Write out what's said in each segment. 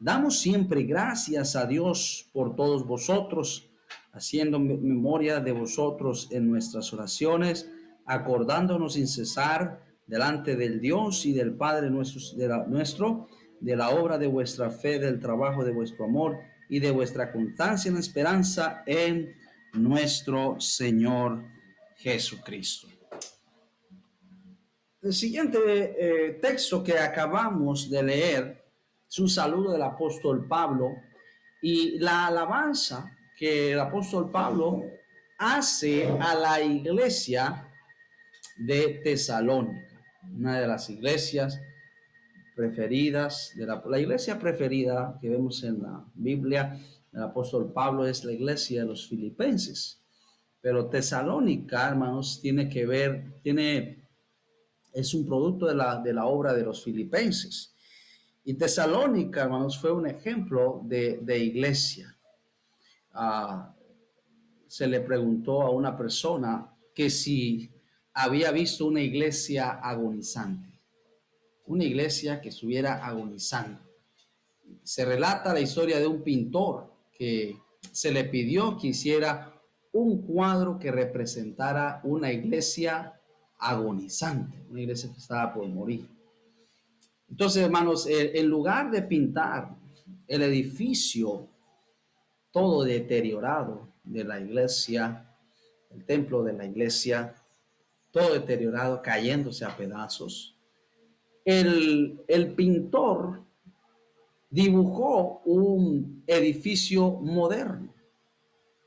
Damos siempre gracias a Dios por todos vosotros, haciendo memoria de vosotros en nuestras oraciones, acordándonos sin cesar delante del Dios y del Padre nuestro, de la obra de vuestra fe, del trabajo de vuestro amor y de vuestra constancia en la esperanza en nuestro Señor Jesucristo. El siguiente texto que acabamos de leer es un saludo del apóstol Pablo y la alabanza que el apóstol Pablo hace a la iglesia de Tesalónica, una de las iglesias preferidas, la iglesia preferida que vemos en la Biblia del apóstol Pablo es la iglesia de los filipenses. Pero Tesalónica, hermanos, es un producto de la obra de los filipenses. Y Tesalónica, hermanos, fue un ejemplo de iglesia. Se le preguntó a una persona que si había visto una iglesia agonizante, una iglesia que estuviera agonizando. Se relata la historia de un pintor que se le pidió que hiciera un cuadro que representara una iglesia agonizante, una iglesia que estaba por morir. Entonces, hermanos, en lugar de pintar el edificio todo deteriorado de la iglesia, el templo de la iglesia, todo deteriorado, cayéndose a pedazos, el pintor dibujó un edificio moderno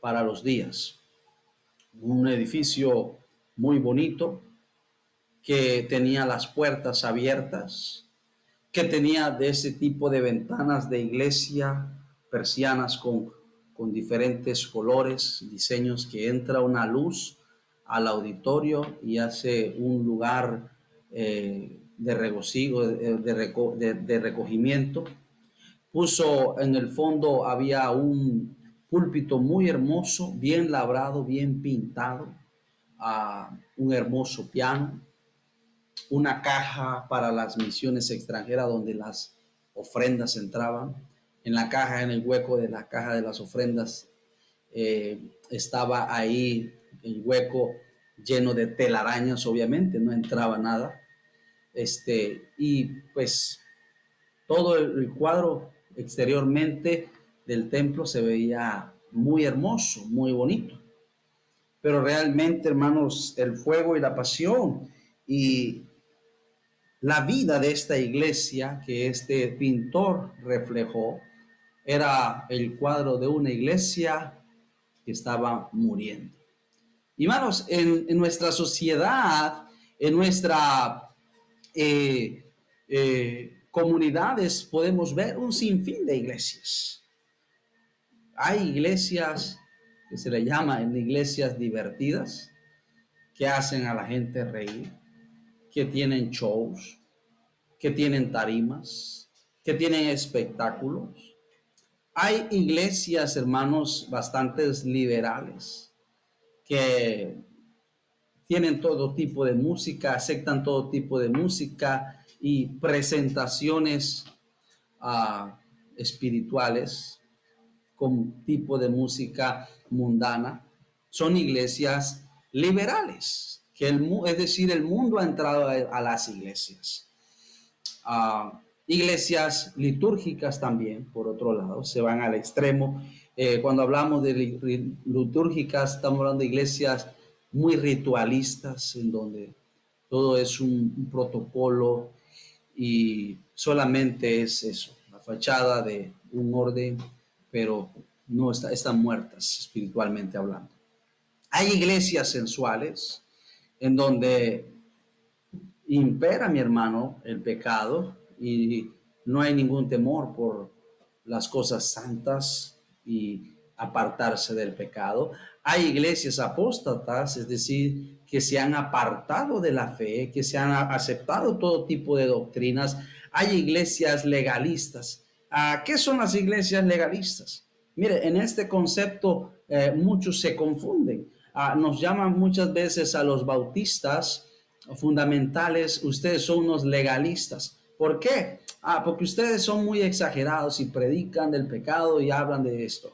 para los días, un edificio muy bonito que tenía las puertas abiertas, que tenía de ese tipo de ventanas de iglesia, persianas con diferentes colores, diseños, que entra una luz al auditorio y hace un lugar de regocijo, de recogimiento. Puso en el fondo, había un púlpito muy hermoso, bien labrado, bien pintado, un hermoso piano, una caja para las misiones extranjeras donde las ofrendas entraban. En la caja, en el hueco de la caja de las ofrendas, estaba ahí el hueco lleno de telarañas, obviamente, no entraba nada. Y pues todo el cuadro exteriormente del templo se veía muy hermoso, muy bonito. Pero realmente, hermanos, el fuego y la pasión y la vida de esta iglesia que este pintor reflejó era el cuadro de una iglesia que estaba muriendo. Y hermanos, en nuestra sociedad, en nuestra comunidades, podemos ver un sinfín de iglesias. Hay iglesias que se le llaman iglesias divertidas, que hacen a la gente reír, que tienen shows, que tienen tarimas, que tienen espectáculos. Hay iglesias, hermanos, bastante liberales, que tienen todo tipo de música, aceptan todo tipo de música y presentaciones espirituales con tipo de música mundana. Son iglesias liberales, es decir, el mundo ha entrado a las iglesias. Iglesias litúrgicas también, por otro lado, se van al extremo. Cuando hablamos de litúrgicas, estamos hablando de iglesias muy ritualistas, en donde todo es un protocolo y solamente es eso, la fachada de un orden, pero no están muertas espiritualmente hablando. Hay iglesias sensuales en donde impera, mi hermano, el pecado y no hay ningún temor por las cosas santas y apartarse del pecado. Hay iglesias apóstatas, es decir, que se han apartado de la fe, que se han aceptado todo tipo de doctrinas. Hay iglesias legalistas. ¿Qué son las iglesias legalistas? Mire, en este concepto muchos se confunden. Nos llaman muchas veces a los bautistas fundamentales, ustedes son unos legalistas. ¿Por qué? Porque ustedes son muy exagerados y predican del pecado y hablan de esto.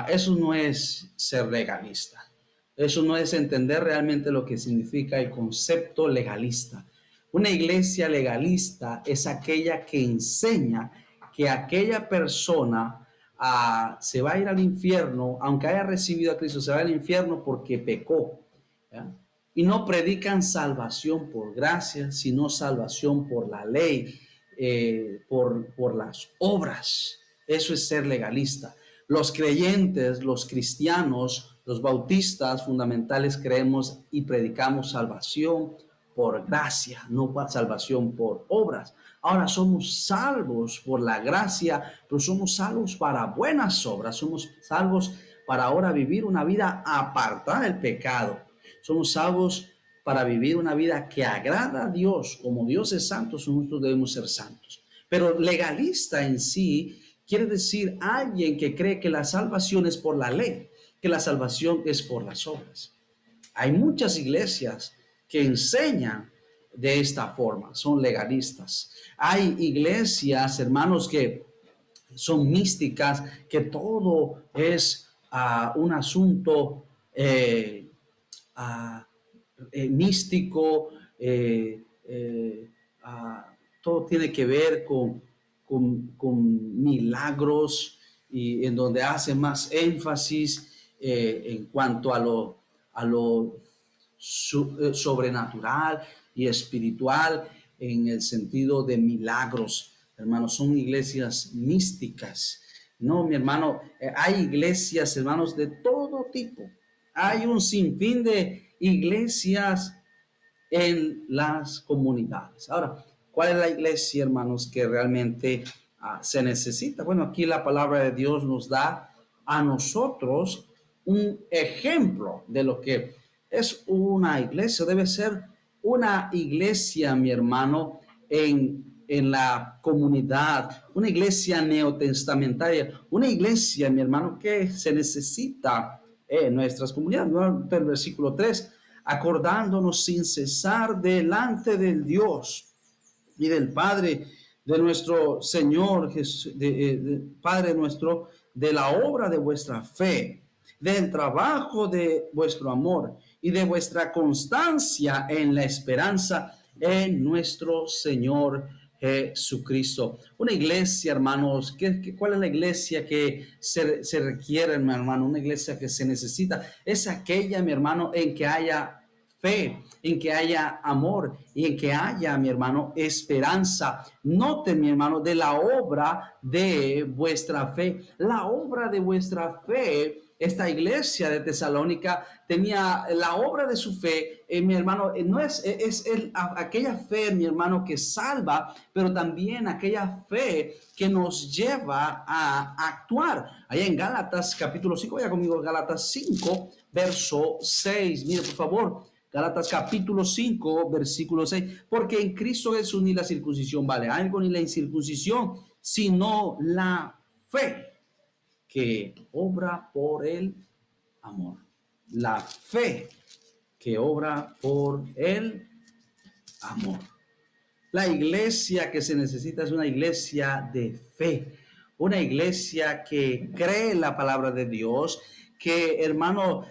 Eso no es ser legalista. Eso no es entender realmente lo que significa el concepto legalista. Una iglesia legalista es aquella que enseña que aquella persona se va a ir al infierno, aunque haya recibido a Cristo, se va al infierno porque pecó. ¿Ya? Y no predican salvación por gracia, sino salvación por la ley, por las obras. Eso es ser legalista. Los creyentes, los cristianos, los bautistas fundamentales creemos y predicamos salvación por gracia, no salvación por obras. Ahora somos salvos por la gracia, pero somos salvos para buenas obras, somos salvos para ahora vivir una vida apartada del pecado. Somos salvos para vivir una vida que agrada a Dios. Como Dios es santo, nosotros debemos ser santos. Pero legalista en sí quiere decir alguien que cree que la salvación es por la ley, que la salvación es por las obras. Hay muchas iglesias que enseñan de esta forma, son legalistas. Hay iglesias, hermanos, que son místicas, que todo es un asunto uh, místico, todo tiene que ver con milagros y en donde hace más énfasis en cuanto a lo sobrenatural y espiritual en el sentido de milagros. Hermanos, son iglesias místicas. No, mi hermano, hay iglesias, hermanos, de todo tipo. Hay un sinfín de iglesias en las comunidades. Ahora, ¿cuál es la iglesia, hermanos, que realmente se necesita? Bueno, aquí la palabra de Dios nos da a nosotros un ejemplo de lo que es una iglesia. Debe ser una iglesia, mi hermano, en la comunidad, una iglesia neotestamentaria, una iglesia, mi hermano, que se necesita en nuestras comunidades. ¿No? El versículo 3, acordándonos sin cesar delante del Dios y del Padre de nuestro Señor, Padre nuestro, de la obra de vuestra fe, del trabajo de vuestro amor y de vuestra constancia en la esperanza en nuestro Señor Jesucristo. Una iglesia, hermanos, ¿cuál es la iglesia que se requiere, mi hermano? Una iglesia que se necesita. Es aquella, mi hermano, en que haya fe, en que haya amor y en que haya, mi hermano, esperanza. Note, mi hermano, de la obra de vuestra fe. La obra de vuestra fe. Esta iglesia de Tesalónica tenía la obra de su fe, mi hermano, no es aquella fe, mi hermano, que salva, pero también aquella fe que nos lleva a actuar. Allá en Gálatas capítulo 5, vaya conmigo, Gálatas 5, verso 6, mire por favor. Gálatas capítulo 5, versículo 6, porque en Cristo Jesús ni la circuncisión vale algo, ni la incircuncisión, sino la fe que obra por el amor. La fe que obra por el amor. La iglesia que se necesita es una iglesia de fe, una iglesia que cree la palabra de Dios, que hermano,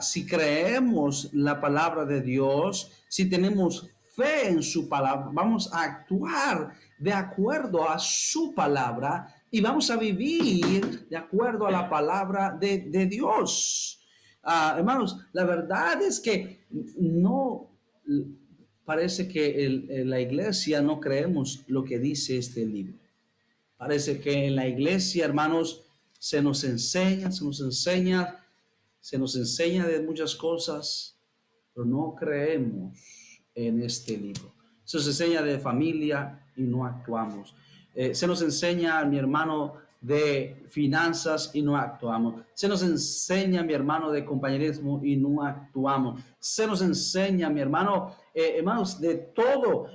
si creemos la palabra de Dios, si tenemos fe en su palabra, vamos a actuar de acuerdo a su palabra y vamos a vivir de acuerdo a la palabra de Dios. Hermanos, la verdad es que no parece que en la iglesia no creemos lo que dice este libro. Parece que en la iglesia, hermanos, se nos enseña de muchas cosas, pero no creemos en este libro. Se nos enseña de familia y no actuamos. Se nos enseña, mi hermano, de finanzas y no actuamos. Se nos enseña, mi hermano, de compañerismo y no actuamos. Se nos enseña, mi hermano, hermanos, de todo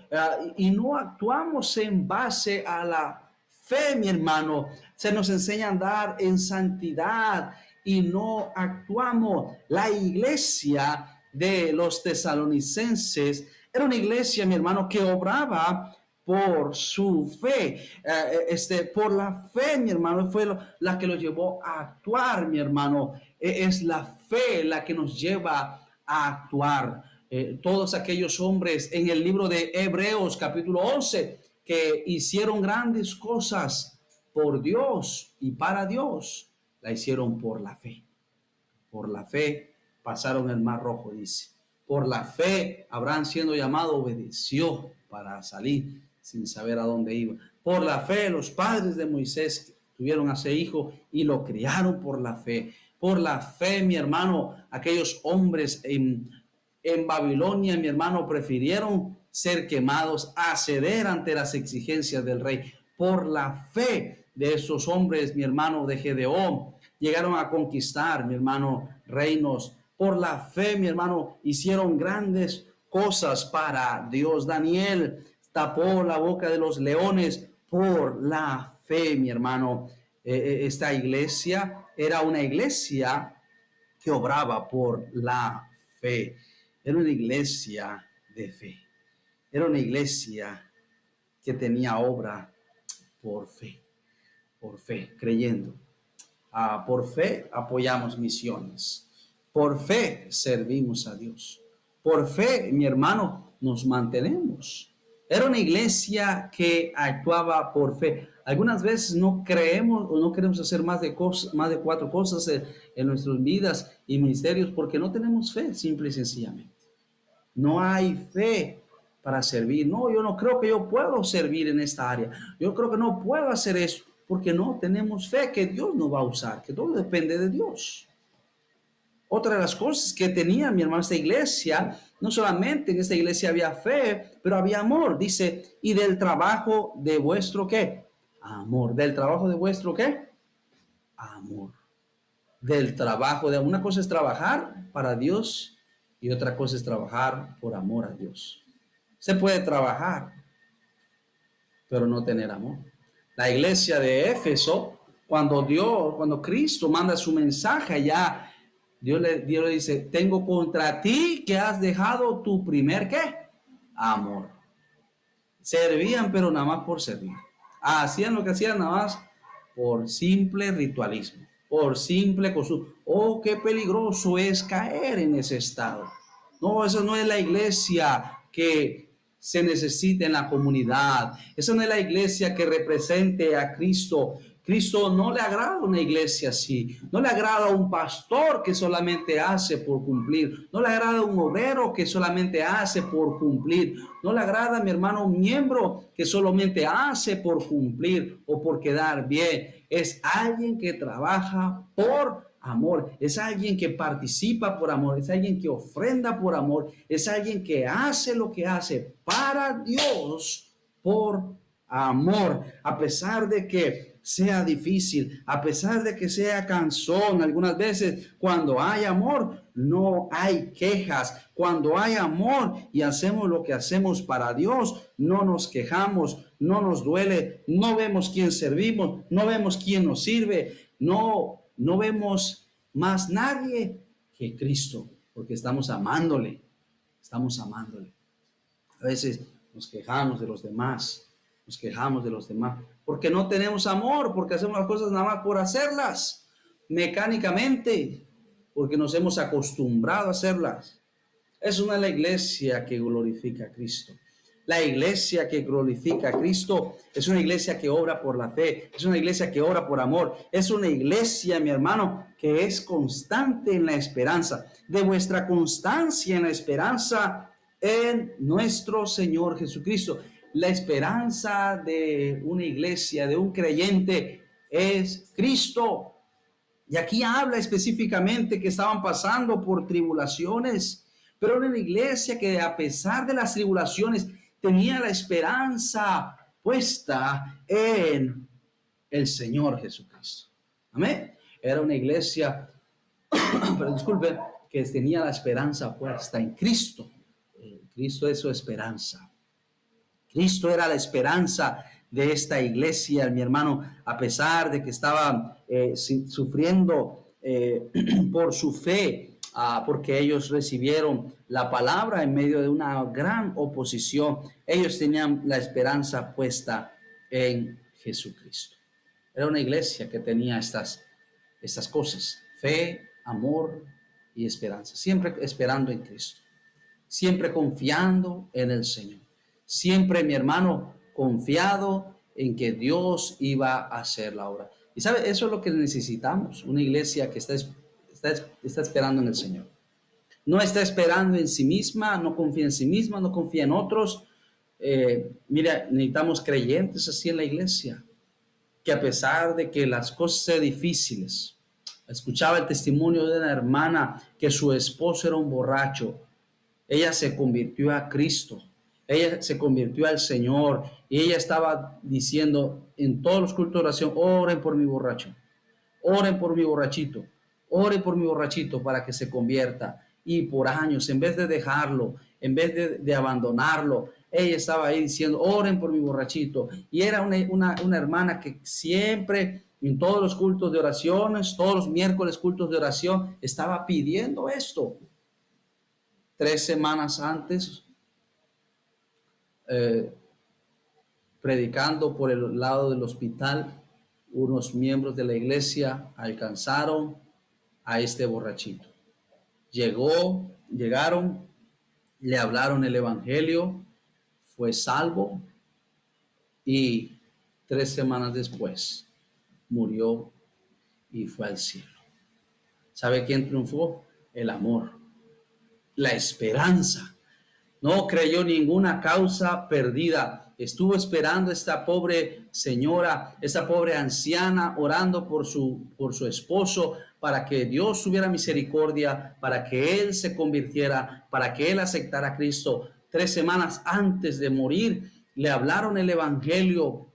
y no actuamos en base a la fe, mi hermano. Se nos enseña a andar en santidad y no actuamos. La iglesia de los tesalonicenses era una iglesia, mi hermano, que obraba por su fe. Por la fe, mi hermano, fue la que lo llevó a actuar, mi hermano. Es la fe la que nos lleva a actuar. Todos aquellos hombres en el libro de Hebreos capítulo 11 que hicieron grandes cosas por Dios y para Dios, la hicieron por la fe. Por la fe pasaron el mar rojo, dice. Por la fe Abraham, siendo llamado, obedeció para salir sin saber a dónde iba. Por la fe los padres de Moisés tuvieron a ese hijo y lo criaron por la fe. Por la fe, mi hermano, aquellos hombres en Babilonia, mi hermano, prefirieron ser quemados a ceder ante las exigencias del rey. Por la fe de esos hombres, mi hermano, de Gedeón, llegaron a conquistar, mi hermano, reinos. Por la fe, mi hermano, hicieron grandes cosas para Dios. Daniel tapó la boca de los leones por la fe, mi hermano. Esta iglesia era una iglesia que obraba por la fe. Era una iglesia de fe. Era una iglesia que tenía obra por fe, creyendo. Por fe apoyamos misiones. Por fe servimos a Dios. Por fe, mi hermano, nos mantenemos. Era una iglesia que actuaba por fe. Algunas veces no creemos o no queremos hacer más de 4 cosas en nuestras vidas y ministerios porque no tenemos fe, simple y sencillamente. No hay fe para servir. No, yo no creo que yo puedo servir en esta área. Yo creo que no puedo hacer eso porque no tenemos fe que Dios nos va a usar, que todo depende de Dios. Otra de las cosas que tenía mi hermano esta iglesia, no solamente en esta iglesia había fe, pero había amor. Dice, y del trabajo de vuestro ¿qué? Amor. ¿Del trabajo de vuestro qué? Amor. Del trabajo de una cosa es trabajar para Dios y otra cosa es trabajar por amor a Dios. Se puede trabajar, pero no tener amor. La iglesia de Éfeso, cuando Cristo manda su mensaje allá, Dios le dice, tengo contra ti que has dejado tu primer ¿qué? Amor. Servían, pero nada más por servir. Hacían lo que hacían nada más por simple ritualismo, por simple costumbre. Oh, qué peligroso es caer en ese estado. No, eso no es la iglesia que se necesita en la comunidad. Esa no es la iglesia que represente a Cristo. Cristo no le agrada una iglesia así. No le agrada un pastor que solamente hace por cumplir. No le agrada un obrero que solamente hace por cumplir. No le agrada, mi hermano, un miembro que solamente hace por cumplir o por quedar bien. Es alguien que trabaja por amor, es alguien que participa por amor, es alguien que ofrenda por amor, es alguien que hace lo que hace para Dios por amor, a pesar de que sea difícil, a pesar de que sea cansón. Algunas veces cuando hay amor no hay quejas. Cuando hay amor y hacemos lo que hacemos para Dios, no nos quejamos, no nos duele, no vemos quién servimos, no vemos quién nos sirve, no vemos más nadie que Cristo, porque estamos amándole, estamos amándole. A veces nos quejamos de los demás, porque no tenemos amor, porque hacemos las cosas nada más por hacerlas, mecánicamente, porque nos hemos acostumbrado a hacerlas. Es una la iglesia que glorifica a Cristo. La iglesia que glorifica a Cristo es una iglesia que obra por la fe, es una iglesia que obra por amor, es una iglesia, mi hermano, que es constante en la esperanza. De vuestra constancia en la esperanza en nuestro Señor Jesucristo. La esperanza de una iglesia, de un creyente, es Cristo. Y aquí habla específicamente que estaban pasando por tribulaciones, pero era una iglesia que a pesar de las tribulaciones tenía la esperanza puesta en el Señor Jesucristo. Amén. Era una iglesia, pero disculpe, que tenía la esperanza puesta en Cristo. Cristo es su esperanza. Cristo era la esperanza de esta iglesia, mi hermano, a pesar de que estaban sufriendo por su fe. porque ellos recibieron la palabra en medio de una gran oposición. Ellos tenían la esperanza puesta en Jesucristo. Era una iglesia que tenía estas cosas: fe, amor y esperanza. Siempre esperando en Cristo, siempre confiando en el Señor. Siempre, mi hermano, confiado en que Dios iba a hacer la obra. Y sabe, eso es lo que necesitamos: una iglesia que está esperando en el Señor. No está esperando en sí misma, no confía en sí misma, no confía en otros. Mira, necesitamos creyentes así en la iglesia, que a pesar de que las cosas sean difíciles. Escuchaba el testimonio de una hermana que su esposo era un borracho. Ella se convirtió a Cristo, ella se convirtió al Señor, y ella estaba diciendo en todos los cultos de oración: oren por mi borracho, oren por mi borrachito, oren por mi borrachito para que se convierta. Y por años, en vez de dejarlo, en vez de abandonarlo, ella estaba ahí diciendo: oren por mi borrachito. Y era una hermana que siempre, en todos los cultos de oraciones, todos los miércoles cultos de oración, estaba pidiendo esto. 3 semanas antes, eh, predicando por el lado del hospital, unos miembros de la iglesia alcanzaron a este borrachito. Llegaron, le hablaron el evangelio, fue salvo, y 3 semanas después murió y fue al cielo. ¿Sabe quién triunfó? El amor, la esperanza. No creyó ninguna causa perdida. Estuvo esperando esta pobre señora, esta pobre anciana, orando por su esposo, para que Dios tuviera misericordia, para que él se convirtiera, para que él aceptara a Cristo. 3 semanas antes de morir, le hablaron el evangelio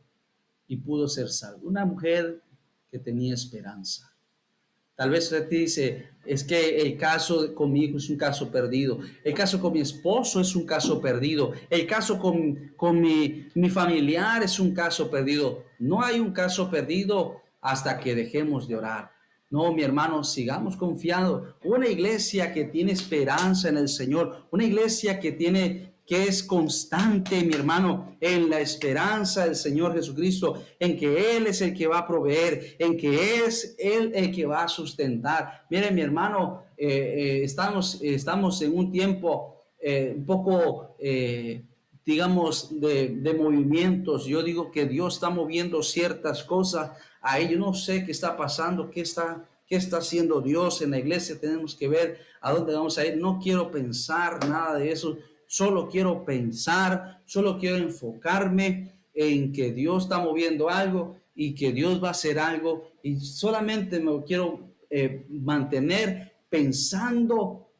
y pudo ser salvo. Una mujer que tenía esperanza. Tal vez usted dice: es que el caso con mi hijo es un caso perdido, el caso con mi esposo es un caso perdido, el caso con mi familiar es un caso perdido. No hay un caso perdido hasta que dejemos de orar. No, mi hermano, sigamos confiando. Una iglesia que tiene esperanza en el Señor, una iglesia que es constante, mi hermano, en la esperanza del Señor Jesucristo, en que Él es el que va a proveer, en que es Él el que va a sustentar. Miren, mi hermano, estamos en un tiempo un poco, digamos, de movimientos. Yo digo que Dios está moviendo ciertas cosas. Ahí yo no sé qué está pasando, qué está haciendo Dios en la iglesia. Tenemos que ver a dónde vamos a ir. No quiero pensar nada de eso. Solo quiero pensar, solo quiero enfocarme en que Dios está moviendo algo y que Dios va a hacer algo, y solamente me quiero mantener pensando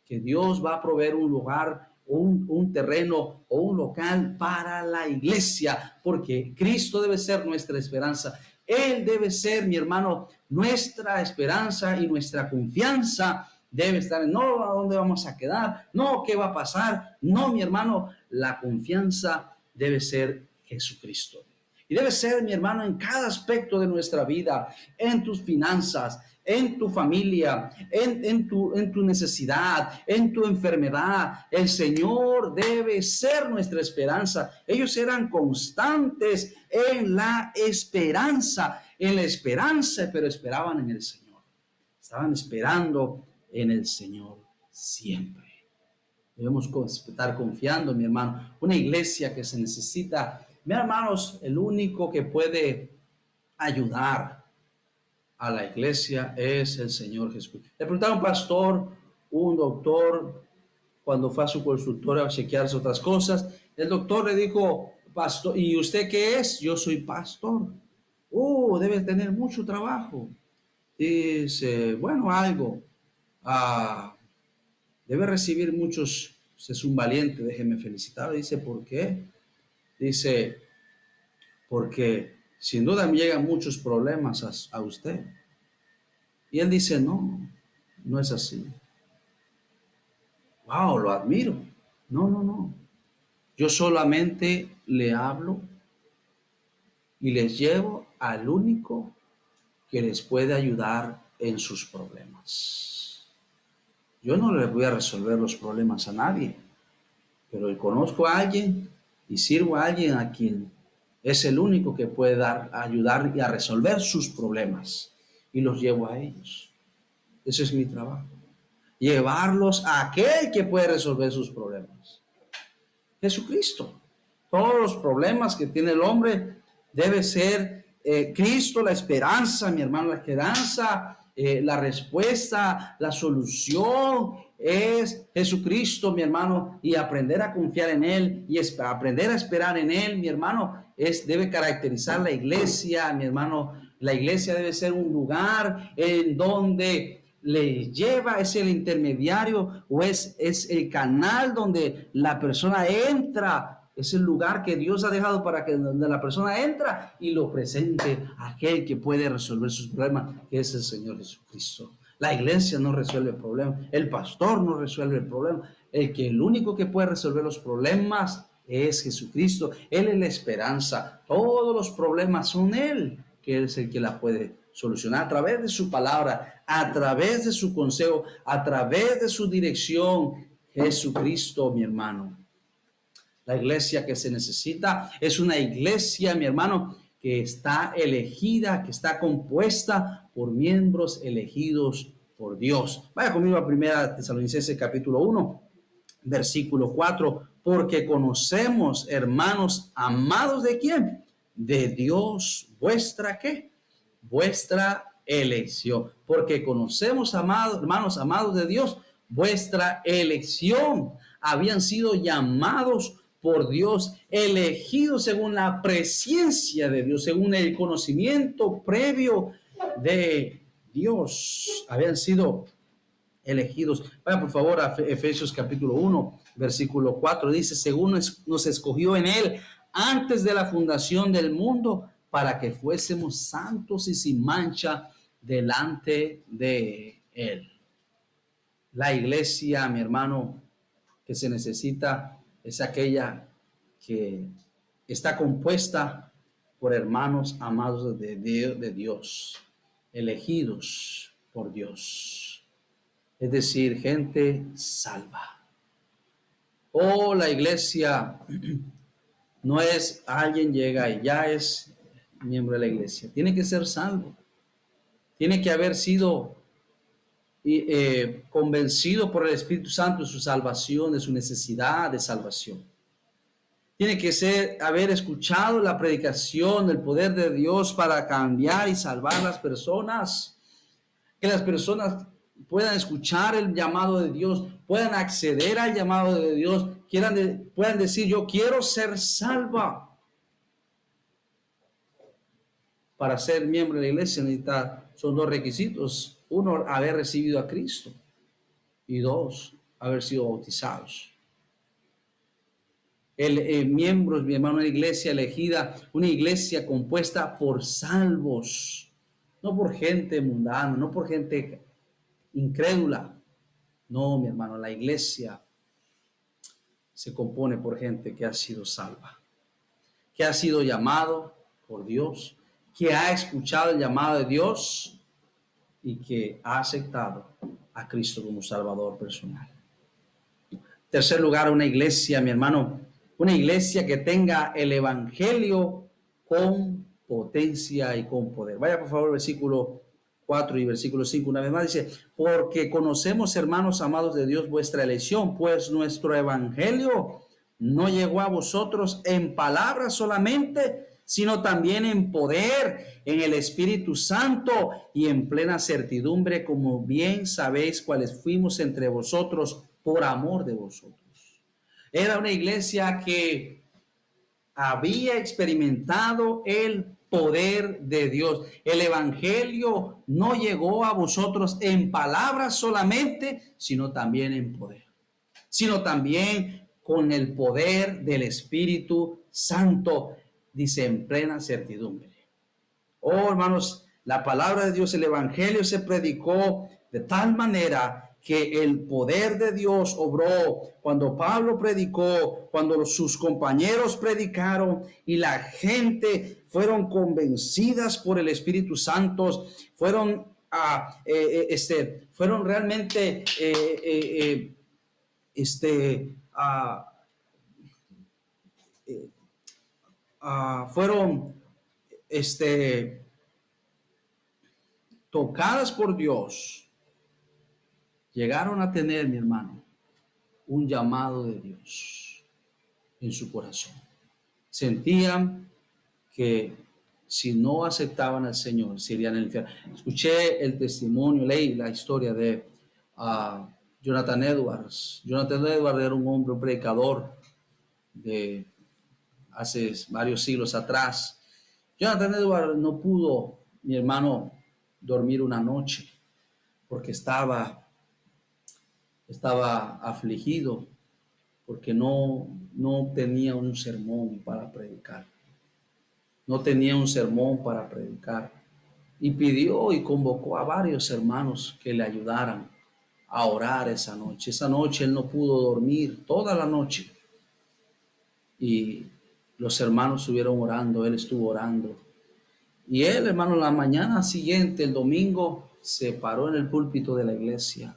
que Dios va a proveer un lugar, un terreno o un local para la iglesia, porque Cristo debe ser nuestra esperanza. Él debe ser, mi hermano, nuestra esperanza, y nuestra confianza debe estar en no a dónde vamos a quedar, no qué va a pasar, no, mi hermano, la confianza debe ser Jesucristo. Y debe ser, mi hermano, en cada aspecto de nuestra vida, en tus finanzas, en tu familia, en tu necesidad, en tu enfermedad. El Señor debe ser nuestra esperanza. Ellos eran constantes en la esperanza, pero esperaban en el Señor. Estaban esperando en el Señor siempre. Debemos estar confiando, mi hermano. Una iglesia que se necesita, mi hermanos, el único que puede ayudar a la iglesia es el Señor Jesús. Le preguntaron a un pastor, un doctor, cuando fue a su consultorio a chequearse otras cosas. El doctor le dijo: pastor, ¿y usted qué es? Yo soy pastor. Debe tener mucho trabajo. Dice: bueno, algo. Ah, debe recibir muchos. Usted es un valiente, déjeme felicitar. Dice: ¿por qué? Dice: porque sin duda me llegan muchos problemas a usted. Y él dice: no, no es así. Wow, lo admiro. No, no, no. Yo solamente le hablo y les llevo al único que les puede ayudar en sus problemas. Yo no le voy a resolver los problemas a nadie, pero conozco a alguien y sirvo a alguien a quien es el único que puede ayudar y a resolver sus problemas. Y los llevo a ellos. Ese es mi trabajo. Llevarlos a aquel que puede resolver sus problemas. Jesucristo. Todos los problemas que tiene el hombre debe ser Cristo la esperanza, mi hermano, la esperanza, la respuesta, la solución es Jesucristo, mi hermano, y aprender a confiar en Él y aprender a esperar en Él, mi hermano, debe caracterizar la iglesia, mi hermano. La iglesia debe ser un lugar en donde le lleva, es el intermediario o es el canal donde la persona entra, es el lugar que Dios ha dejado para que donde la persona entra y lo presente a aquel que puede resolver sus problemas, que es el Señor Jesucristo. La iglesia no resuelve el problema, el pastor no resuelve el problema, el único que puede resolver los problemas es Jesucristo. Él es la esperanza, todos los problemas son Él, que es el que la puede solucionar a través de su palabra, a través de su consejo, a través de su dirección. Jesucristo, mi hermano. La iglesia que se necesita es una iglesia, mi hermano, que está elegida, que está compuesta por miembros elegidos por Dios. Vaya conmigo a 1 Tesalonicenses capítulo 1, versículo 4, porque conocemos, hermanos amados, ¿de quién? De Dios, vuestra ¿qué? Vuestra elección. Porque conocemos, amados, hermanos amados de Dios, vuestra elección. Habían sido llamados por Dios, elegidos según la presencia de Dios, según el conocimiento previo de Dios. Habían sido elegidos. Vaya por favor a Efesios capítulo 1, versículo 4. Dice, según nos escogió en Él antes de la fundación del mundo, para que fuésemos santos y sin mancha delante de Él. La iglesia, mi hermano, que se necesita es aquella que está compuesta por hermanos amados de Dios, elegidos por Dios. Es decir, gente salva. Oh, la iglesia no es alguien llega y ya es miembro de la iglesia. Tiene que ser salvo. Tiene que haber sido convencido por el Espíritu Santo de su salvación, de su necesidad de salvación. Tiene que haber escuchado la predicación del poder de Dios para cambiar y salvar las personas. Que las personas puedan escuchar el llamado de Dios, puedan acceder al llamado de Dios, puedan decir, yo quiero ser salva. Para ser miembro de la iglesia son dos requisitos. Uno, haber recibido a Cristo. Y dos, haber sido bautizados. Miembros, mi hermano, una iglesia elegida, una iglesia compuesta por salvos, no por gente mundana, no por gente incrédula. No, mi hermano, la iglesia se compone por gente que ha sido salva, que ha sido llamado por Dios, que ha escuchado el llamado de Dios y que ha aceptado a Cristo como Salvador personal. Tercer lugar, una iglesia, mi hermano, una iglesia que tenga el evangelio con potencia y con poder. Vaya por favor, versículo 4 y versículo 5, una vez más dice, porque conocemos, hermanos amados de Dios, vuestra elección, pues nuestro evangelio no llegó a vosotros en palabras solamente, sino también en poder, en el Espíritu Santo y en plena certidumbre, como bien sabéis cuáles fuimos entre vosotros por amor de vosotros. Era una iglesia que había experimentado el poder de Dios. El evangelio no llegó a vosotros en palabras solamente, sino también en poder, sino también con el poder del Espíritu Santo, dice, en plena certidumbre. Oh, hermanos, la palabra de Dios, el evangelio se predicó de tal manera que el poder de Dios obró cuando Pablo predicó, cuando sus compañeros predicaron y la gente fueron convencidas por el Espíritu Santo, fueron fueron realmente fueron tocadas por Dios, llegaron a tener, mi hermano, un llamado de Dios en su corazón. Sentían que si no aceptaban al Señor, se irían al infierno. Escuché el testimonio, leí la historia de Jonathan Edwards. Jonathan Edwards era un hombre, un predicador de hace varios siglos atrás. Jonathan Edwards no pudo, mi hermano, dormir una noche porque estaba afligido, porque no tenía un sermón para predicar. No tenía un sermón para predicar. Y pidió y convocó a varios hermanos que le ayudaran a orar esa noche. Esa noche él no pudo dormir toda la noche. Y los hermanos estuvieron orando, él estuvo orando. Y él, hermano, la mañana siguiente, el domingo, se paró en el púlpito de la iglesia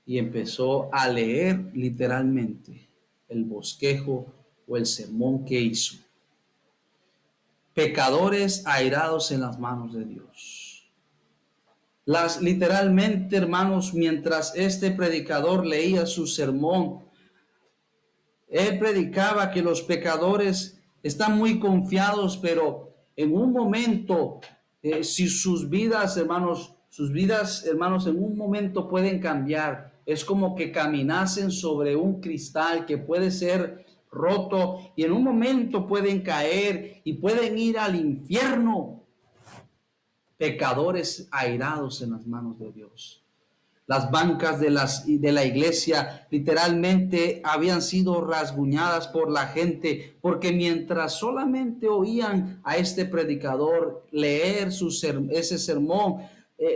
y empezó a leer literalmente el bosquejo o el sermón que hizo. Pecadores airados en las manos de Dios. Literalmente, hermanos, mientras este predicador leía su sermón, él predicaba que los pecadores están muy confiados, pero en un momento, si sus vidas, hermanos, en un momento pueden cambiar. Es como que caminasen sobre un cristal que puede ser roto y en un momento pueden caer y pueden ir al infierno. Pecadores airados en las manos de Dios. Las bancas de la iglesia literalmente habían sido rasguñadas por la gente, porque mientras solamente oían a este predicador leer ese sermón,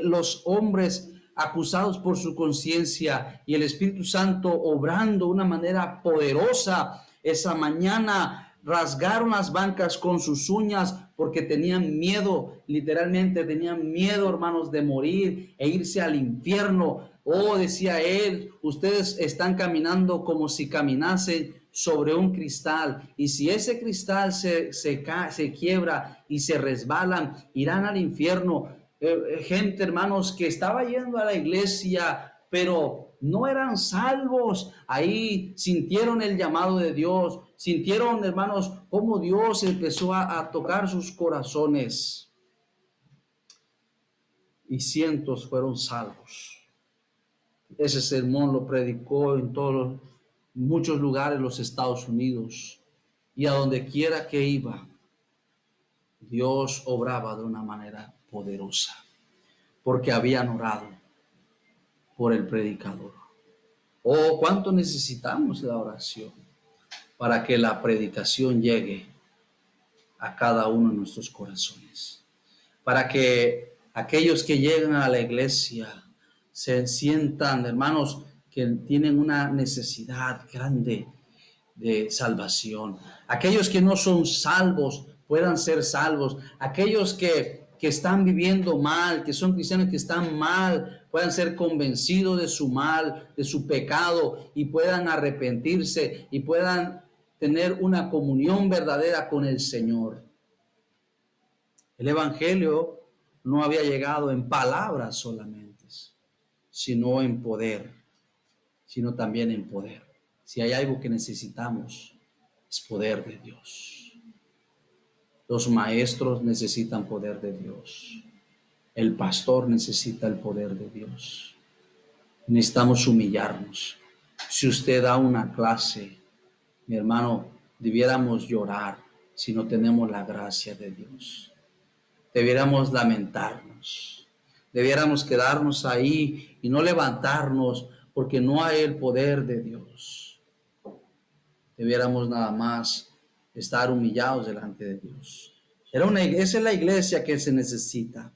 los hombres acusados por su conciencia y el Espíritu Santo obrando de una manera poderosa esa mañana, rasgaron las bancas con sus uñas porque tenían miedo, literalmente tenían miedo, hermanos, de morir e irse al infierno. Oh, decía él, ustedes están caminando como si caminasen sobre un cristal, y si ese cristal se quiebra y se resbalan, irán al infierno. Gente, hermanos, que estaba yendo a la iglesia, pero no eran salvos. Ahí sintieron el llamado de Dios, sintieron, hermanos, cómo Dios empezó a tocar sus corazones. Y cientos fueron salvos. Ese sermón lo predicó en muchos lugares de los Estados Unidos. Y a donde quiera que iba, Dios obraba de una manera poderosa, porque habían orado por el predicador. Oh, cuánto necesitamos la oración para que la predicación llegue a cada uno de nuestros corazones, para que aquellos que llegan a la iglesia se sientan, hermanos, que tienen una necesidad grande de salvación. Aquellos que no son salvos puedan ser salvos. Aquellos que están viviendo mal, que son cristianos que están mal, puedan ser convencidos de su mal, de su pecado, y puedan arrepentirse y puedan tener una comunión verdadera con el Señor. El evangelio no había llegado en palabras solamente, sino en poder, sino también en poder. Si hay algo que necesitamos, es poder de Dios. Los maestros necesitan poder de Dios. El pastor necesita el poder de Dios. Necesitamos humillarnos. Si usted da una clase, mi hermano, debiéramos llorar si no tenemos la gracia de Dios. Debiéramos lamentarnos. Debiéramos quedarnos ahí y no levantarnos porque no hay el poder de Dios. Debiéramos nada más estar humillados delante de Dios. Esa es la iglesia que se necesita.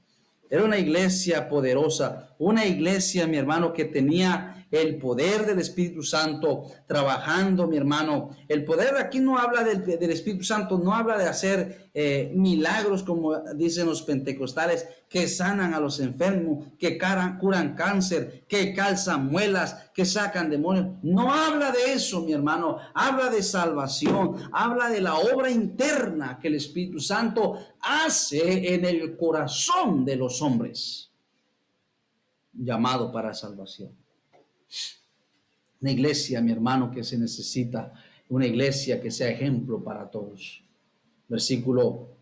Era una iglesia poderosa, una iglesia, mi hermano, que tenía el poder del Espíritu Santo trabajando, mi hermano. El poder aquí no habla del Espíritu Santo, no habla de hacer milagros como dicen los pentecostales, que sanan a los enfermos, que curan cáncer, que calzan muelas, que sacan demonios. No habla de eso, mi hermano. Habla de salvación, habla de la obra interna que el Espíritu Santo hace en el corazón de los hombres, llamado para salvación. Una iglesia, mi hermano, que se necesita, una iglesia que sea ejemplo para todos. Versículo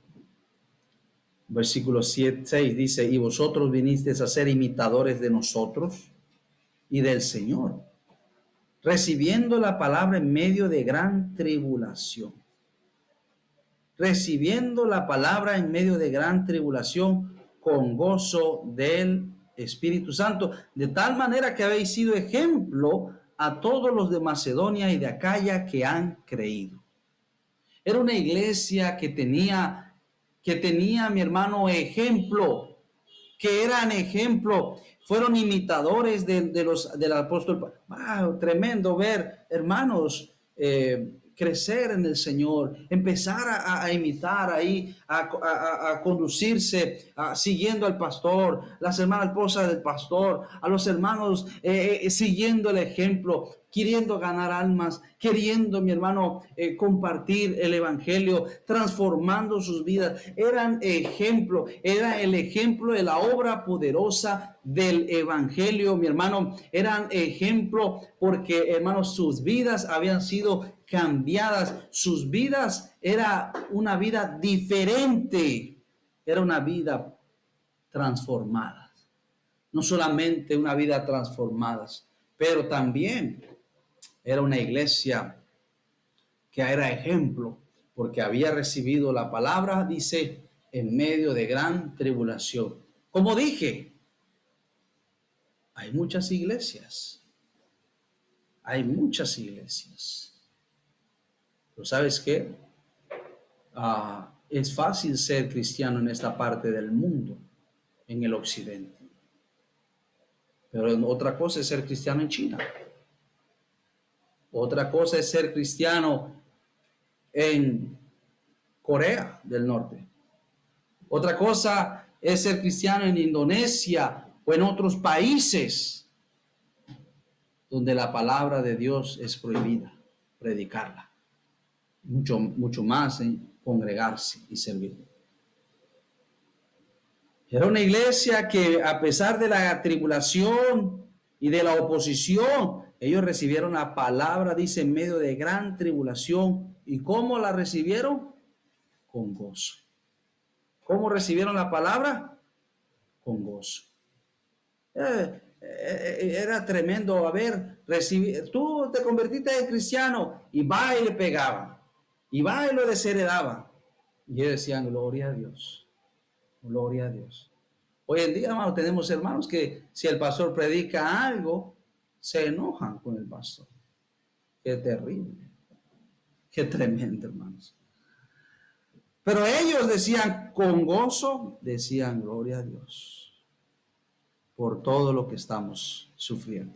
6 dice: y vosotros vinisteis a ser imitadores de nosotros y del Señor, recibiendo la palabra en medio de gran tribulación. Recibiendo la palabra en medio de gran tribulación con gozo del Espíritu Santo, de tal manera que habéis sido ejemplo a todos los de Macedonia y de Acaya que han creído. Era una iglesia que tenía, mi hermano, ejemplo, que eran ejemplo, fueron imitadores del apóstol. Tremendo ver, hermanos, crecer en el Señor, empezar a imitar ahí, a conducirse, siguiendo al pastor, las hermanas esposas del pastor, a los hermanos siguiendo el ejemplo, queriendo ganar almas, queriendo, mi hermano, compartir el evangelio, transformando sus vidas. Eran ejemplo, era el ejemplo de la obra poderosa del evangelio, mi hermano. Eran ejemplo porque, hermanos, sus vidas habían sido cambiadas, sus vidas era una vida diferente, era una vida transformada. No solamente una vida transformada, pero también era una iglesia que era ejemplo, porque había recibido la palabra, dice, en medio de gran tribulación. Como dije, hay muchas iglesias. Hay muchas iglesias. Pero ¿sabes qué? Es fácil ser cristiano en esta parte del mundo, en el occidente. Pero otra cosa es ser cristiano en China. Otra cosa es ser cristiano en Corea del Norte. Otra cosa es ser cristiano en Indonesia o en otros países donde la palabra de Dios es prohibida, predicarla. Mucho más en congregarse y servir. Era una iglesia que, a pesar de la tribulación y de la oposición, ellos recibieron la palabra, dice, en medio de gran tribulación. ¿Y cómo la recibieron? Con gozo. ¿Cómo recibieron la palabra? Con gozo. Era tremendo. A ver, tú te convertiste en cristiano, y va y le pegaban, y va y lo desheredaban. Y ellos decían: gloria a Dios, gloria a Dios. Hoy en día, hermano, tenemos hermanos que si el pastor predica algo, se enojan con el pastor. Qué terrible, qué tremendo, hermanos. Pero ellos decían con gozo, decían: gloria a Dios por todo lo que estamos sufriendo.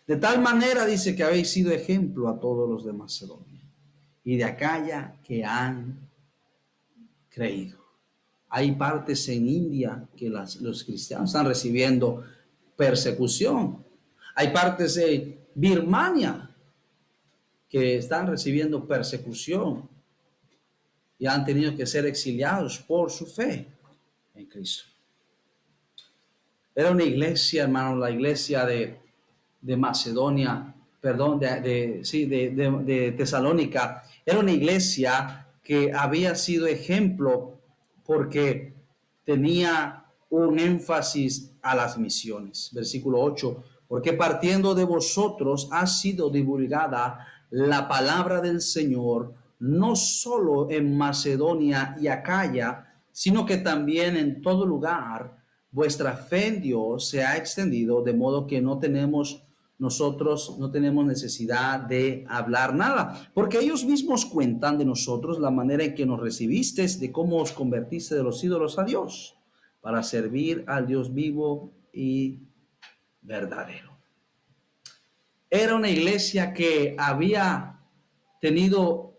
De tal manera, dice, que habéis sido ejemplo a todos los de Macedonia y de Acaya que han creído. Hay partes en India que los cristianos están recibiendo persecución. Hay partes de Birmania que están recibiendo persecución y han tenido que ser exiliados por su fe en Cristo. Era una iglesia, hermano, la iglesia de Macedonia, perdón, de Tesalónica. Era una iglesia que había sido ejemplo porque tenía un énfasis a las misiones. Versículo 8: porque partiendo de vosotros ha sido divulgada la palabra del Señor, no solo en Macedonia y Acaya, sino que también en todo lugar. Vuestra fe en Dios se ha extendido, de modo que nosotros no tenemos necesidad de hablar nada, porque ellos mismos cuentan de nosotros la manera en que nos recibisteis, de cómo os convertiste de los ídolos a Dios, para servir al Dios vivo y verdadero. Era una iglesia que había tenido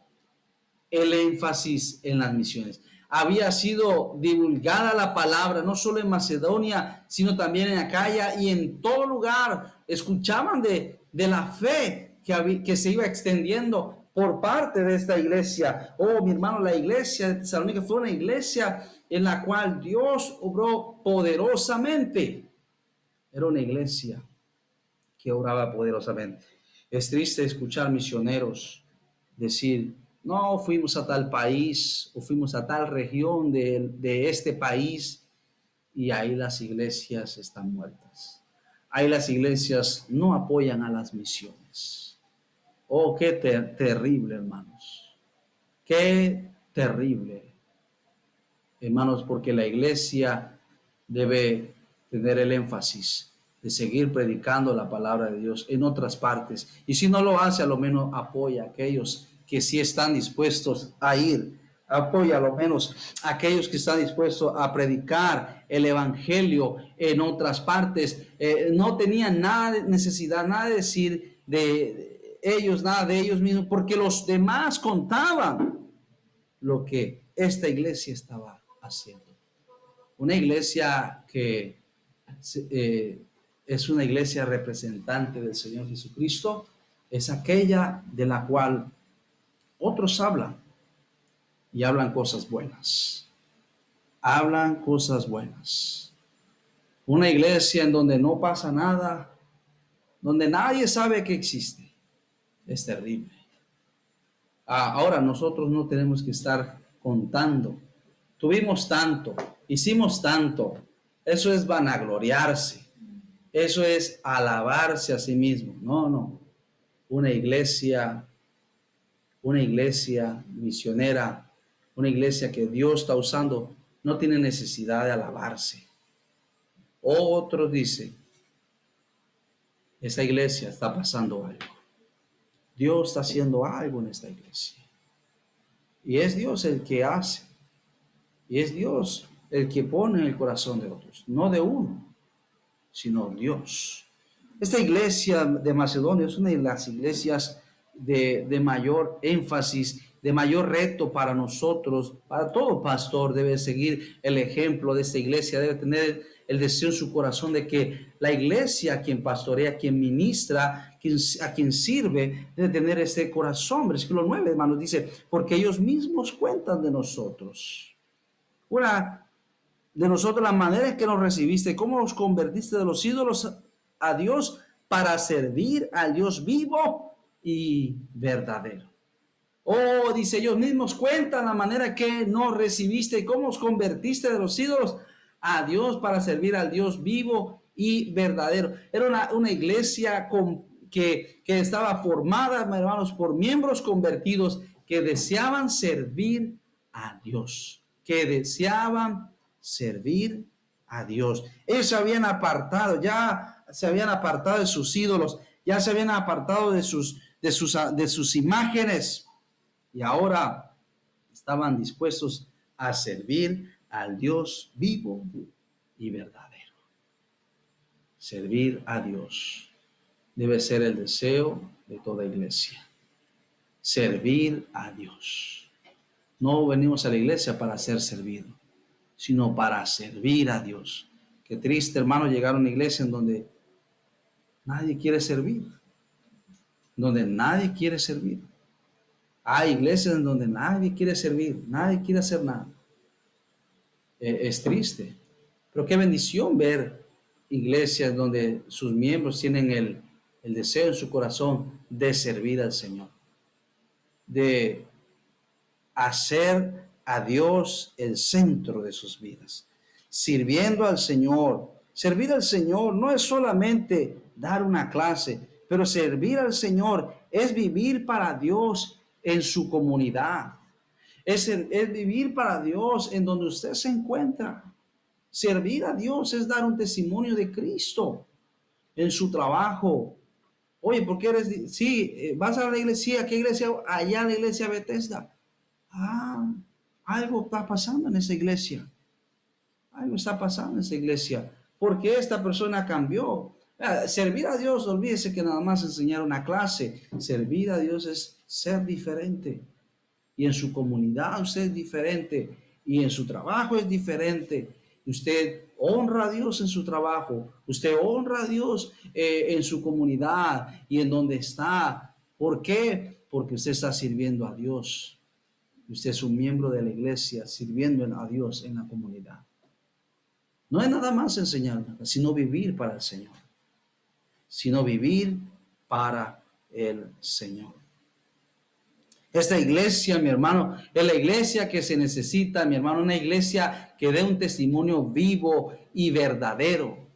el énfasis en las misiones. Había sido divulgada la palabra, no solo en Macedonia, sino también en Acaya y en todo lugar. Escuchaban de la fe que se iba extendiendo por parte de esta iglesia. Oh, mi hermano, la iglesia de Tesalónica fue una iglesia en la cual Dios obró poderosamente. Era una iglesia que oraba poderosamente. Es triste escuchar misioneros decir, no, fuimos a tal país o fuimos a tal región de este país y ahí las iglesias están muertas. Ahí las iglesias no apoyan a las misiones. Oh, qué terrible, hermanos. Qué terrible, hermanos, porque la iglesia debe tener el énfasis de seguir predicando la palabra de Dios en otras partes. Y si no lo hace, a lo menos apoya a aquellos que sí están dispuestos a ir. Apoya a lo menos a aquellos que están dispuestos a predicar el evangelio en otras partes. No tenían nada de necesidad, nada de decir de ellos, nada de ellos mismos, porque los demás contaban lo que esta iglesia estaba haciendo. Una iglesia que es una iglesia representante del Señor Jesucristo, es aquella de la cual otros hablan y hablan cosas buenas. Hablan cosas buenas. Una iglesia en donde no pasa nada, donde nadie sabe que existe. Es terrible. Ahora nosotros no tenemos que estar contando. Tuvimos tanto, hicimos tanto. Eso es vanagloriarse. Eso es alabarse a sí mismo. No, no. Una iglesia misionera, una iglesia que Dios está usando, no tiene necesidad de alabarse. Otros dicen, esta iglesia está pasando algo. Dios está haciendo algo en esta iglesia. Y es Dios el que hace. Y es Dios el que pone en el corazón de otros, no de uno, sino Dios. Esta iglesia de Macedonia es una de las iglesias de mayor énfasis, de mayor reto para nosotros, para todo pastor. Debe seguir el ejemplo de esta iglesia, debe tener el deseo en su corazón de que la iglesia, quien pastorea, quien ministra, a quien sirve, debe tener ese corazón. Versículo 9, hermanos, dice, porque ellos mismos cuentan de nosotros. Una de nosotros, la manera en que nos recibiste, cómo nos convertiste de los ídolos a Dios para servir al Dios vivo y verdadero. Oh, dice, ellos mismos cuentan la manera que nos recibiste y cómo nos convertiste de los ídolos a Dios para servir al Dios vivo y verdadero. Era una iglesia que estaba formada, hermanos, por miembros convertidos que deseaban servir a Dios, que deseaban servir a Dios. Ellos se habían apartado, ya se habían apartado de sus ídolos, ya se habían apartado de sus imágenes y ahora estaban dispuestos a servir al Dios vivo y verdadero. Servir a Dios debe ser el deseo de toda iglesia. Servir a Dios. No venimos a la iglesia para ser servidos, sino para servir a Dios. Qué triste, hermano, llegar a una iglesia en donde nadie quiere servir. Donde nadie quiere servir. Hay iglesias en donde nadie quiere servir, nadie quiere hacer nada. Es triste. Pero qué bendición ver iglesias donde sus miembros tienen el deseo en su corazón de servir al Señor. De hacer a Dios el centro de sus vidas, sirviendo al Señor. Servir al Señor no es solamente dar una clase, pero servir al Señor es vivir para Dios en su comunidad. Es vivir para Dios en donde usted se encuentra. Servir a Dios es dar un testimonio de Cristo en su trabajo. Oye, ¿por qué eres? Sí, vas a la iglesia. ¿Qué iglesia? Allá en la iglesia Bethesda. Algo está pasando en esa iglesia. Algo está pasando en esa iglesia. ¿Por qué esta persona cambió? Servir a Dios, olvídese que nada más enseñar una clase. Servir a Dios es ser diferente. Y en su comunidad usted es diferente. Y en su trabajo es diferente. Usted honra a Dios en su trabajo. Usted honra a Dios en su comunidad y en donde está. ¿Por qué? Porque usted está sirviendo a Dios. Usted es un miembro de la iglesia sirviendo a Dios en la comunidad. No es nada más enseñar, sino vivir para el Señor. Sino vivir para el Señor. Esta iglesia, mi hermano, es la iglesia que se necesita, mi hermano, una iglesia que dé un testimonio vivo y verdadero.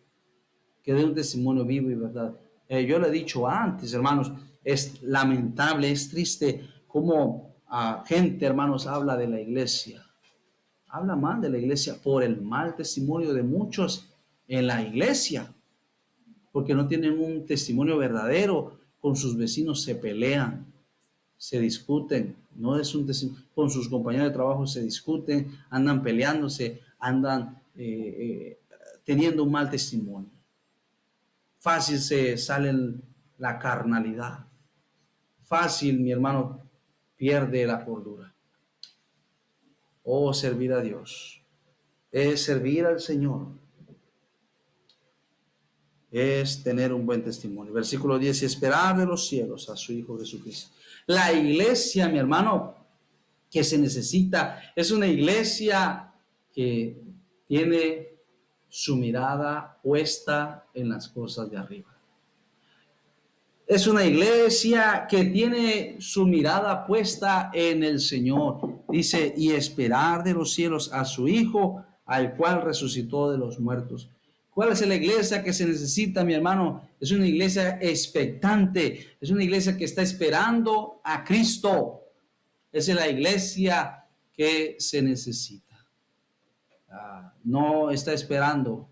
Que dé un testimonio vivo y verdadero. Yo le he dicho antes, hermanos, es lamentable, es triste cómo gente, hermanos, habla de la iglesia. Habla mal de la iglesia por el mal testimonio de muchos en la iglesia. Porque no tienen un testimonio verdadero, con sus vecinos se pelean, se discuten, no es un testimonio, con sus compañeros de trabajo se discuten, andan peleándose, andan teniendo un mal testimonio. Fácil se sale la carnalidad, fácil, mi hermano, pierde la cordura. Oh, servir a Dios es servir al Señor, es tener un buen testimonio. Versículo 10, y esperar de los cielos a su Hijo Jesucristo. La iglesia, mi hermano, que se necesita, es una iglesia que tiene su mirada puesta en las cosas de arriba. Es una iglesia que tiene su mirada puesta en el Señor. Dice, y esperar de los cielos a su Hijo, al cual resucitó de los muertos. ¿Cuál es la iglesia que se necesita, mi hermano? Es una iglesia expectante, es una iglesia que está esperando a Cristo. Esa es la iglesia que se necesita. No está esperando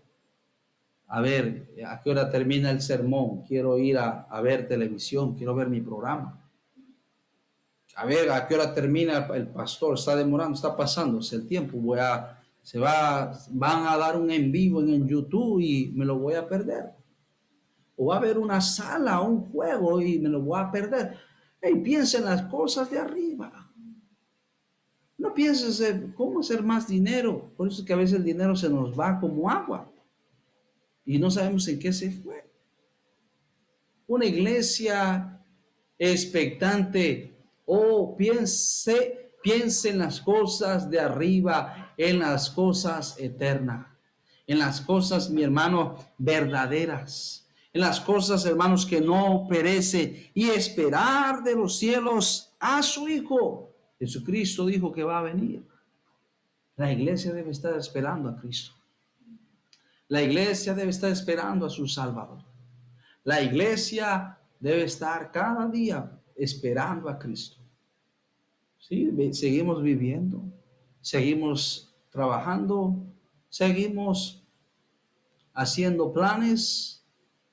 a ver a qué hora termina el sermón, quiero ir a ver televisión, quiero ver mi programa. A ver a qué hora termina el pastor, está demorando, está pasándose el tiempo, van a dar un en vivo en YouTube y me lo voy a perder. O va a haber una sala, un juego y me lo voy a perder. Hey, piensa en las cosas de arriba. No pienses en cómo hacer más dinero. Por eso es que a veces el dinero se nos va como agua y no sabemos en qué se fue. Una iglesia expectante. Oh, piense en las cosas de arriba, en las cosas eternas, en las cosas, mi hermano, verdaderas, en las cosas, hermanos, que no perece, y esperar de los cielos a su Hijo. Jesucristo dijo que va a venir. La iglesia debe estar esperando a Cristo. La iglesia debe estar esperando a su Salvador. La iglesia debe estar cada día esperando a Cristo. ¿Sí? Seguimos viviendo, seguimos trabajando, seguimos haciendo planes,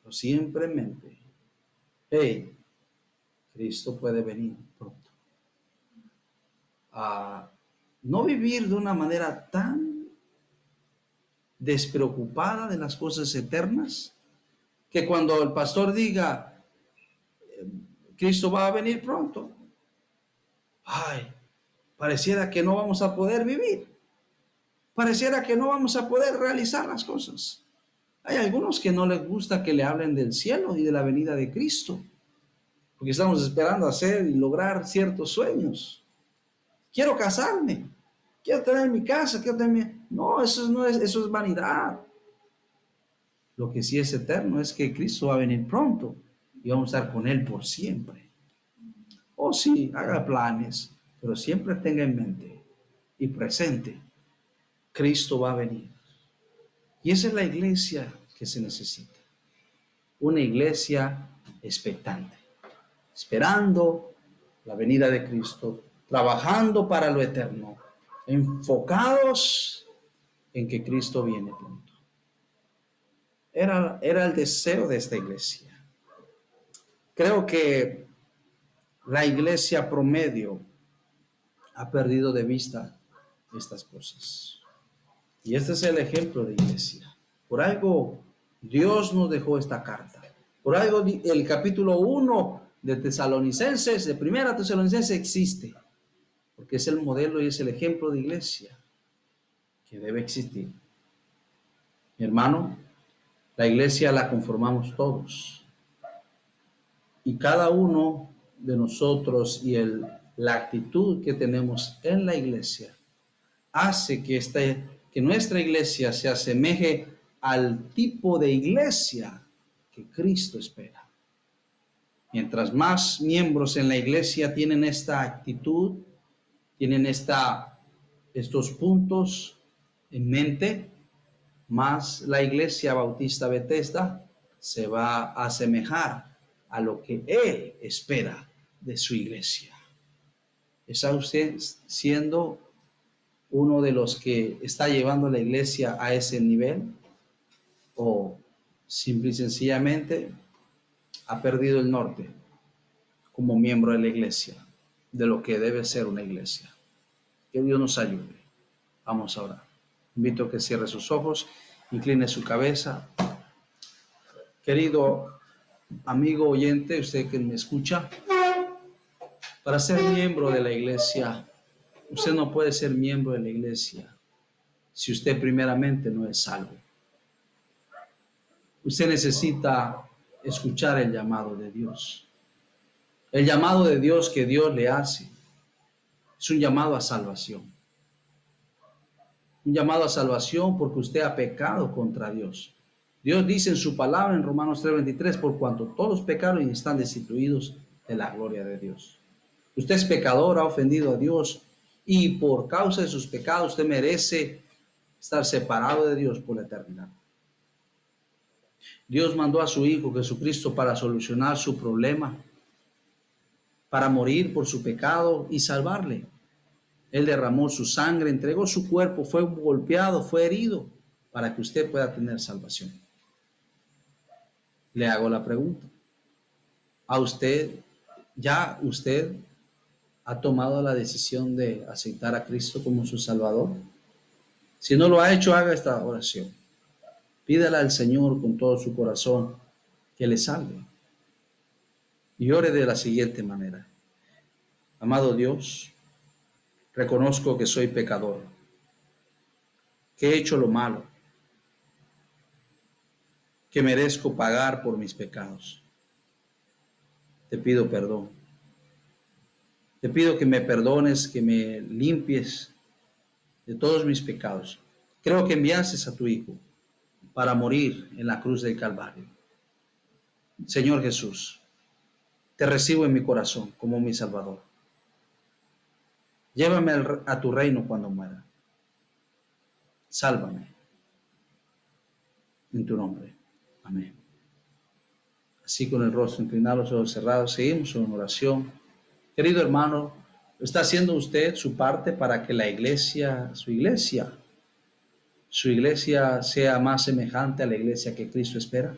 pero siempre en mente, hey, Cristo puede venir pronto. No vivir de una manera tan despreocupada de las cosas eternas, que cuando el pastor diga, Cristo va a venir pronto, ay, pareciera que no vamos a poder vivir, pareciera que no vamos a poder realizar las cosas. Hay algunos que no les gusta que le hablen del cielo y de la venida de Cristo, porque estamos esperando hacer y lograr ciertos sueños. Quiero casarme, quiero tener mi casa, quiero tener No, eso es vanidad. Lo que sí es eterno es que Cristo va a venir pronto y vamos a estar con Él por siempre. Oh sí, haga planes, pero siempre tenga en mente y presente, Cristo va a venir. Y esa es la iglesia que se necesita. Una iglesia expectante, esperando la venida de Cristo, trabajando para lo eterno, enfocados en que Cristo viene pronto. Era el deseo de esta iglesia. Creo que la iglesia promedio ha perdido de vista estas cosas. Y este es el ejemplo de iglesia. Por algo Dios nos dejó esta carta. Por algo el capítulo 1 de Tesalonicenses, de Primera Tesalonicenses, existe, porque es el modelo y es el ejemplo de iglesia que debe existir. Mi hermano, la iglesia la conformamos todos. Y cada uno de nosotros y la actitud que tenemos en la iglesia hace que nuestra iglesia se asemeje al tipo de iglesia que Cristo espera. Mientras más miembros en la iglesia tienen esta actitud, tienen estos puntos en mente, más la iglesia Bautista Bethesda se va a asemejar a lo que Él espera de su iglesia. ¿Está usted siendo uno de los que está llevando a la iglesia a ese nivel? ¿O simple y sencillamente ha perdido el norte como miembro de la iglesia, de lo que debe ser una iglesia? Que Dios nos ayude. Vamos a orar. Invito a que cierre sus ojos, incline su cabeza. Querido amigo oyente, usted que me escucha, para ser miembro de la iglesia, usted no puede ser miembro de la iglesia si usted primeramente no es salvo. Usted necesita escuchar el llamado de Dios. El llamado de Dios que Dios le hace es un llamado a salvación. Un llamado a salvación porque usted ha pecado contra Dios. Dios dice en su palabra en Romanos 3:23, por cuanto todos pecaron y están destituidos de la gloria de Dios. Usted es pecador, ha ofendido a Dios y por causa de sus pecados usted merece estar separado de Dios por la eternidad. Dios mandó a su Hijo Jesucristo para solucionar su problema, para morir por su pecado y salvarle. Él derramó su sangre, entregó su cuerpo, fue golpeado, fue herido, para que usted pueda tener salvación. Le hago la pregunta. ¿Usted ha tomado la decisión de aceptar a Cristo como su Salvador? Si no lo ha hecho, haga esta oración. Pídale al Señor con todo su corazón que le salve. Y ore de la siguiente manera. Amado Dios, reconozco que soy pecador, que he hecho lo malo, que merezco pagar por mis pecados. Te pido perdón. Te pido que me perdones, que me limpies de todos mis pecados. Creo que enviaste a tu Hijo para morir en la cruz del Calvario. Señor Jesús, te recibo en mi corazón como mi Salvador. Llévame a tu reino cuando muera. Sálvame. En tu nombre. Amén. Así con el rostro inclinado, los ojos cerrados, seguimos en oración. Querido hermano, ¿está haciendo usted su parte para que la iglesia, su iglesia sea más semejante a la iglesia que Cristo espera?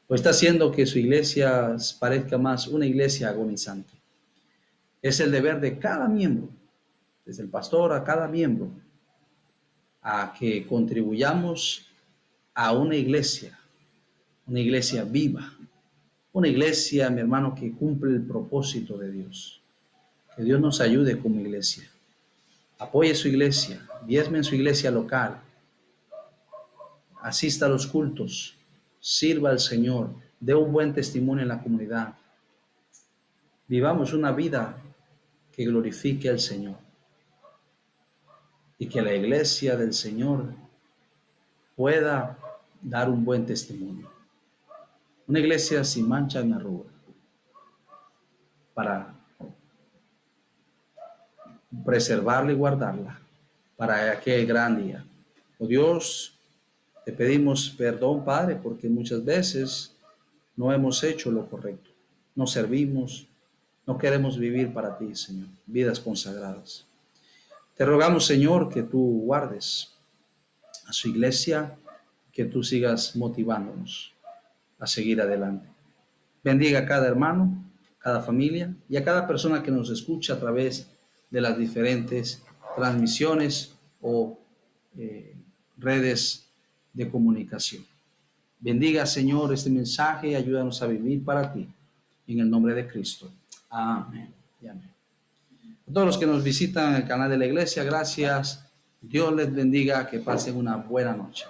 ¿O está haciendo que su iglesia parezca más una iglesia agonizante? Es el deber de cada miembro, desde el pastor a cada miembro, a que contribuyamos a una iglesia viva, una iglesia, mi hermano, que cumple el propósito de Dios. Que Dios nos ayude como iglesia. Apoye su iglesia, diezme en su iglesia local, asista a los cultos, sirva al Señor, dé un buen testimonio en la comunidad. Vivamos una vida que glorifique al Señor y que la iglesia del Señor pueda dar un buen testimonio. Una iglesia sin mancha ni arruga, para preservarla y guardarla para aquel gran día. Oh Dios, te pedimos perdón, Padre, porque muchas veces no hemos hecho lo correcto, no servimos, no queremos vivir para ti, Señor, vidas consagradas. Te rogamos, Señor, que tú guardes a su iglesia, que tú sigas motivándonos a seguir adelante. Bendiga a cada hermano, cada familia y a cada persona que nos escucha a través de las diferentes transmisiones o redes de comunicación. Bendiga, Señor, este mensaje y ayúdanos a vivir para ti. En el nombre de Cristo. Amén y amén. A todos los que nos visitan en el canal de la iglesia, gracias. Dios les bendiga, que pasen una buena noche.